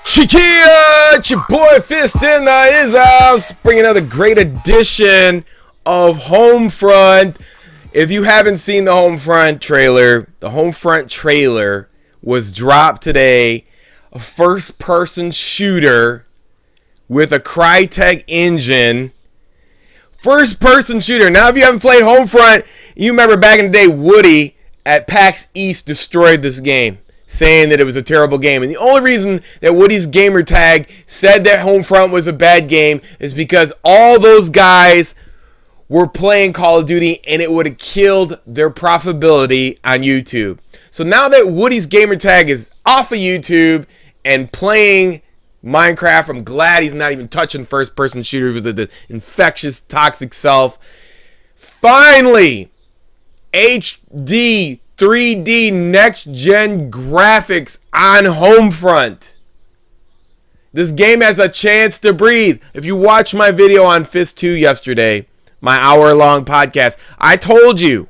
Chiquilla, it's your boy Fist in his house, bringing another great edition of Homefront. If you haven't seen the Homefront trailer was dropped today. A first-person shooter with a Crytek engine. First-person shooter. Now, if you haven't played Homefront, you remember back in the day, Woody at PAX East destroyed this game, saying that it was a terrible game. And the only reason that Woody's gamer tag said that Homefront was a bad game is because all those guys were playing Call of Duty and it would have killed their profitability on YouTube. So now that Woody's gamer tag is off of YouTube and playing Minecraft, I'm glad he's not even touching first-person shooters with the infectious, toxic self. Finally, HD 3D next-gen graphics on Homefront. This game has a chance to breathe. If you watched my video on Fist 2 yesterday, my hour-long podcast, I told you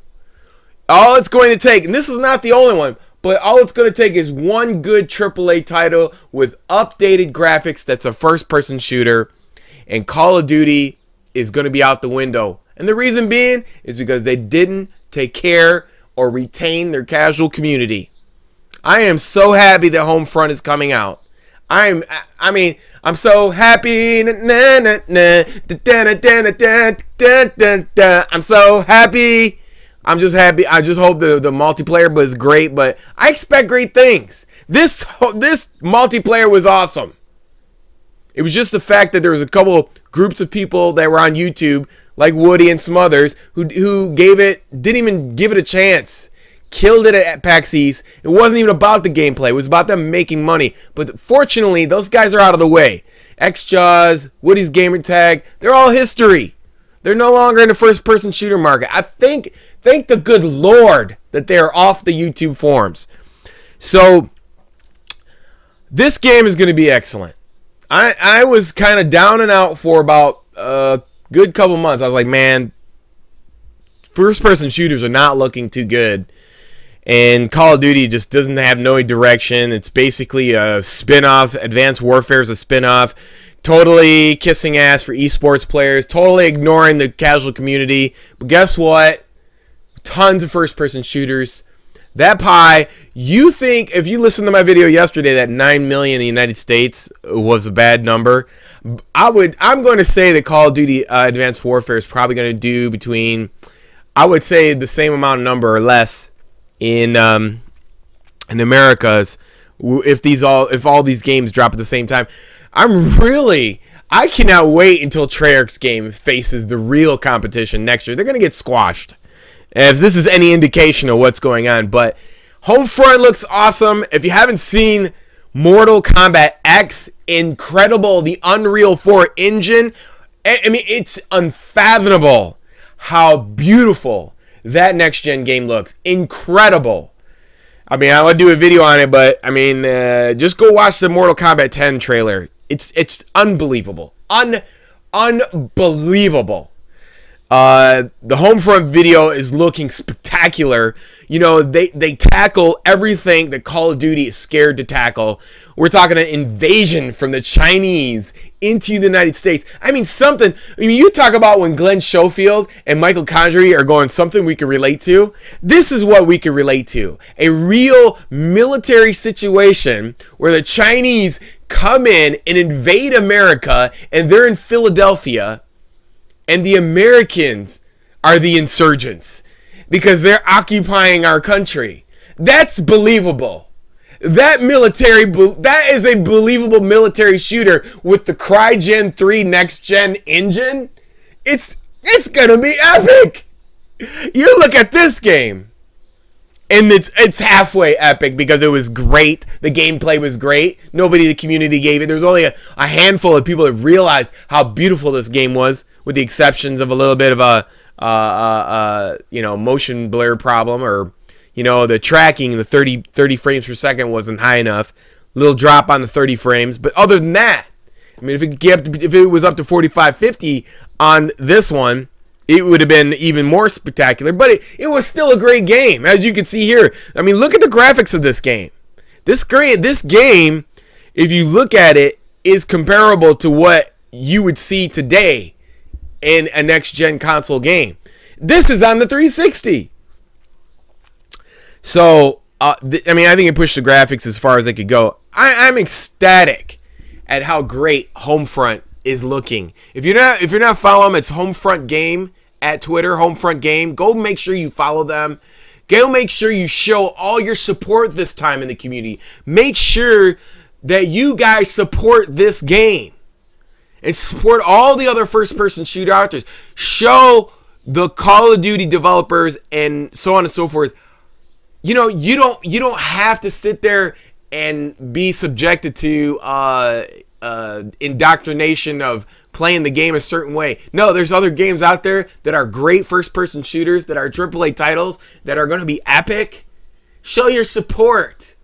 all it's going to take, and this is not the only one, but all it's going to take is one good AAA title with updated graphics that's a first-person shooter, and Call of Duty is going to be out the window. And the reason being is because they didn't take care or retain their casual community. I am so happy that Homefront is coming out. I'm so happy. I'm so happy. I'm just happy. I just hope the multiplayer was great, but I expect great things. This multiplayer was awesome. It was just the fact that there was a couple groups of people that were on YouTube, like Woody and some others, who didn't even give it a chance. Killed it at PAX East. It wasn't even about the gameplay. It was about them making money. But fortunately, those guys are out of the way. XJaws, Woody's gamer tag, they're all history. They're no longer in the first-person shooter market. I thank the good Lord that they are off the YouTube forums. So, this game is going to be excellent. I was kind of down and out for about a good couple months. I was like, man, first-person shooters are not looking too good. And Call of Duty just doesn't have no direction. It's basically a spin-off. Advanced Warfare is a spin-off. Totally kissing ass for esports players. Totally ignoring the casual community. But guess what? Tons of first-person shooters. That pie, you think, if you listened to my video yesterday that 9 million in the United States was a bad number, I'm going to say that Call of Duty Advanced Warfare is probably going to do between, I would say, the same amount of number or less in Americas if all these games drop at the same time. I cannot wait until Treyarch's game faces the real competition next year. They're going to get squashed, if this is any indication of what's going on. But Homefront looks awesome. If you haven't seen Mortal Kombat X, incredible. The Unreal 4 engine. I mean, it's unfathomable how beautiful that next-gen game looks. Incredible. I mean, I would do a video on it, but, I mean, just go watch the Mortal Kombat 10 trailer. It's unbelievable. Unbelievable. The Homefront video is looking spectacular. You know, they tackle everything that Call of Duty is scared to tackle. We're talking an invasion from the Chinese into the United States. I mean, you talk about when Glenn Schofield and Michael Condrey are going something we can relate to. This is what we can relate to. A real military situation where the Chinese come in and invade America, and they're in Philadelphia, and the Americans are the insurgents because they're occupying our country. That's believable. That is a believable military shooter with the CryGen 3 next-gen engine. It's gonna be epic. You look at this game, and it's halfway epic because it was great. The gameplay was great. Nobody in the community gave it. There was only a handful of people that realized how beautiful this game was, with the exceptions of a little bit of a motion blur problem, or the tracking, the 30 frames per second wasn't high enough. Little drop on the 30 frames, but other than that, I mean, if it was up to 45, 50 on this one, it would have been even more spectacular. But it was still a great game, as you can see here. I mean, look at the graphics of this game. This game if you look at it, is comparable to what you would see today in a next-gen console game. This is on the 360. So, I mean, I think it pushed the graphics as far as it could go. I'm ecstatic at how great Homefront is looking. If you're not following them, it's Homefront Game at Twitter, Homefront Game. Go make sure you follow them. Go make sure you show all your support this time in the community. Make sure that you guys support this game and support all the other first-person shooter authors. Show the Call of Duty developers and so on and so forth. You know, you don't have to sit there and be subjected to indoctrination of playing the game a certain way. No, there's other games out there that are great first-person shooters, that are AAA titles, that are going to be epic. Show your support.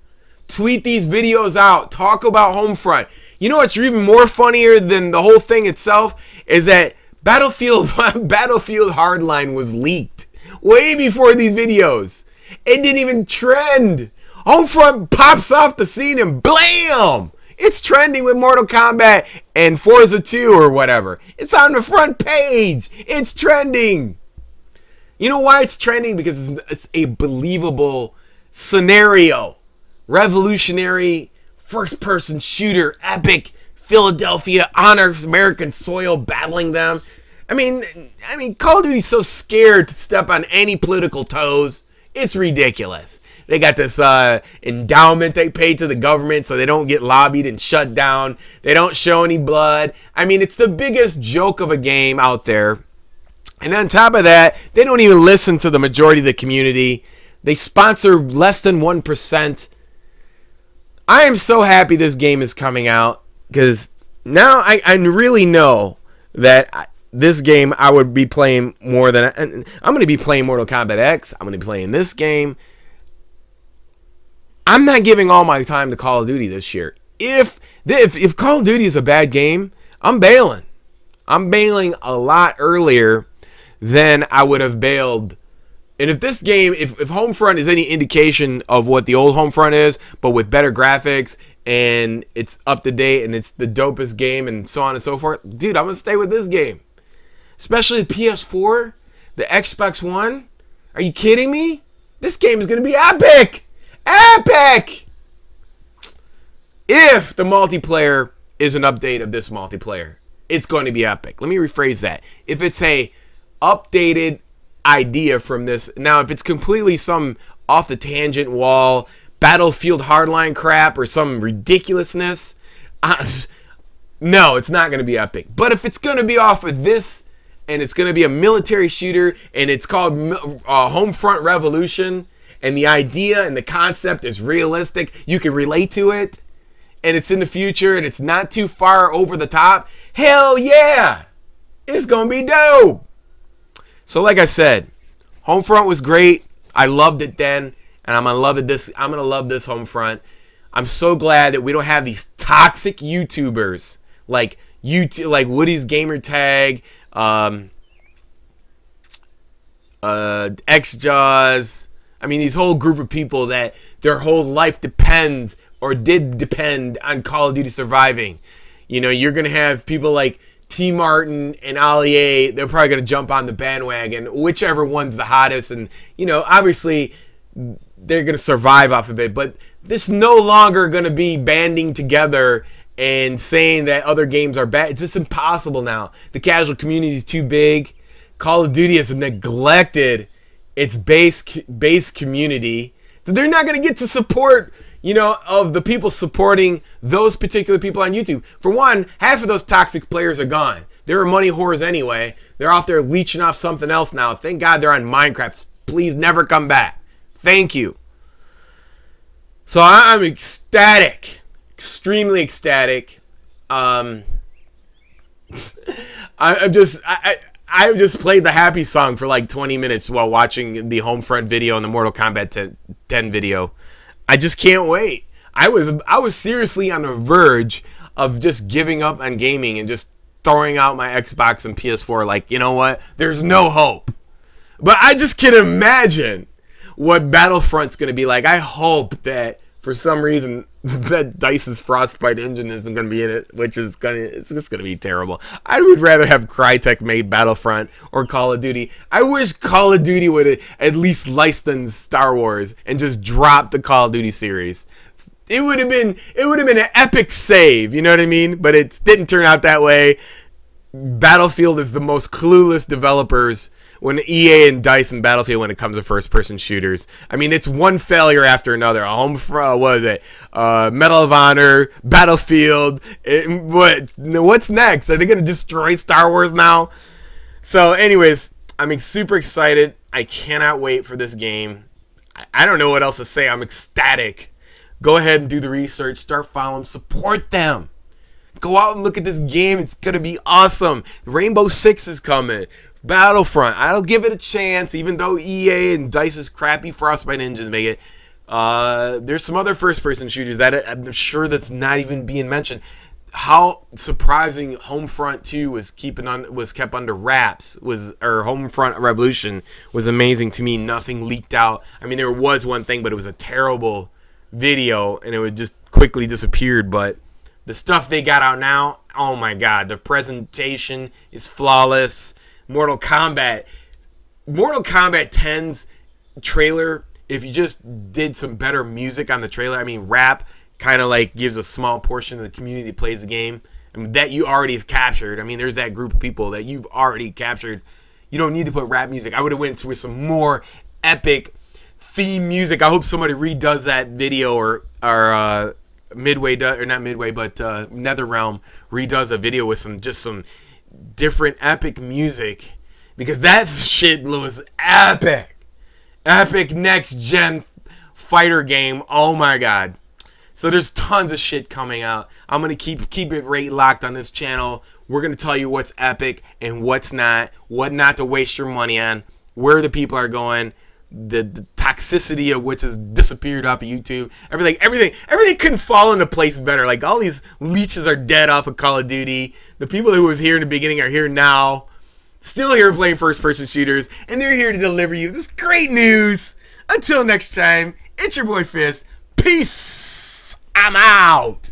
Tweet these videos out. Talk about Homefront. You know what's even more funnier than the whole thing itself is that Battlefield Hardline was leaked way before these videos. It didn't even trend. Homefront pops off the scene and blam! It's trending with Mortal Kombat and Forza 2 or whatever. It's on the front page. It's trending. You know why it's trending? Because it's a believable scenario. Revolutionary first-person shooter, epic, Philadelphia on American soil, battling them. I mean, Call of Duty's so scared to step on any political toes. It's ridiculous. They got this endowment they pay to the government so they don't get lobbied and shut down. They don't show any blood. I mean, it's the biggest joke of a game out there. And on top of that, they don't even listen to the majority of the community. They sponsor less than 1%. I am so happy this game is coming out because now I really know that this game I would be playing more than... I'm going to be playing Mortal Kombat X. I'm going to be playing this game. I'm not giving all my time to Call of Duty this year. If Call of Duty is a bad game, I'm bailing. I'm bailing a lot earlier than I would have bailed. And if this game, if Homefront is any indication of what the old Homefront is, but with better graphics and it's up to date and it's the dopest game and so on and so forth, dude, I'm going to stay with this game. Especially the PS4, the Xbox One. Are you kidding me? This game is going to be epic. Epic! If the multiplayer is an update of this multiplayer, it's going to be epic. Let me rephrase that. If it's a updated idea from this, now if it's completely some off the tangent wall Battlefield Hardline crap or some ridiculousness, no, it's not going to be epic. But if it's going to be off of this and it's going to be a military shooter and it's called Homefront Revolution, and the idea and the concept is realistic, you can relate to it, and it's in the future, and it's not too far over the top, hell yeah! It's gonna be dope! So like I said, Homefront was great. I loved it then, and I'm gonna love this Homefront. I'm so glad that we don't have these toxic YouTubers like Woody's Gamertag, XJaws. I mean, these whole group of people that their whole life depends or did depend on Call of Duty surviving. You know, you're going to have people like T. Martin and Ali A. They're probably going to jump on the bandwagon, whichever one's the hottest. And, you know, obviously they're going to survive off of it. But this no longer going to be banding together and saying that other games are bad. It's just impossible now. The casual community is too big. Call of Duty has neglected its base community, so they're not going to get to support, you know, of the people supporting those particular people on YouTube. For one, half of those toxic players are gone. They were money whores anyway. They're off there leeching off something else now. Thank God they're on Minecraft. Please never come back. Thank you. So I'm ecstatic, extremely ecstatic. I've just played the happy song for like 20 minutes while watching the Homefront video and the Mortal Kombat 10 video. I just can't wait. I was seriously on the verge of just giving up on gaming and just throwing out my Xbox and PS4 like, you know what? There's no hope. But I just can imagine what Battlefront's going to be like. I hope that for some reason that DICE's Frostbite engine isn't going to be in it, which is it's just going to be terrible. I would rather have Crytek made Battlefront or Call of Duty. I wish Call of Duty would at least license Star Wars and just drop the Call of Duty series. It would have been an epic save, you know what I mean? But it didn't turn out that way. Battlefield is the most clueless developers when EA and DICE and Battlefield when it comes to first-person shooters. I mean, it's one failure after another. Homefront, what is it? Medal of Honor, Battlefield. What's next? Are they going to destroy Star Wars now? So, anyways, I'm super excited. I cannot wait for this game. I don't know what else to say. I'm ecstatic. Go ahead and do the research. Start following. Support them. Go out and look at this game. It's going to be awesome. Rainbow Six is coming. Battlefront. I'll give it a chance, even though EA and DICE's crappy Frostbite engines make it. There's some other first-person shooters that I'm sure that's not even being mentioned. How surprising Homefront 2 was kept under wraps or Homefront Revolution was amazing to me. Nothing leaked out. I mean, there was one thing, but it was a terrible video, and it would just quickly disappeared. But the stuff they got out now, oh my god, the presentation is flawless. Mortal Kombat 10's trailer, if you just did some better music on the trailer, I mean, rap kind of like gives a small portion of the community that plays the game, I mean, that you already have captured. I mean, there's that group of people that you've already captured. You don't need to put rap music. I would have went with some more epic theme music. I hope somebody redoes that video or Midway does, or not Midway, but NetherRealm redoes a video with some different epic music, because that shit was epic next gen fighter game. Oh my god. So there's tons of shit coming out. I'm gonna keep it right locked on this channel. We're gonna tell you what's epic and what's not, what not to waste your money on, where the people are going, the toxicity of which has disappeared off of YouTube. Everything couldn't fall into place better. Like, all these leeches are dead off of Call of Duty. The people who was here in the beginning are here now, still here playing first-person shooters, and they're here to deliver you this great news. Until next time, it's your boy Fist. Peace. I'm out.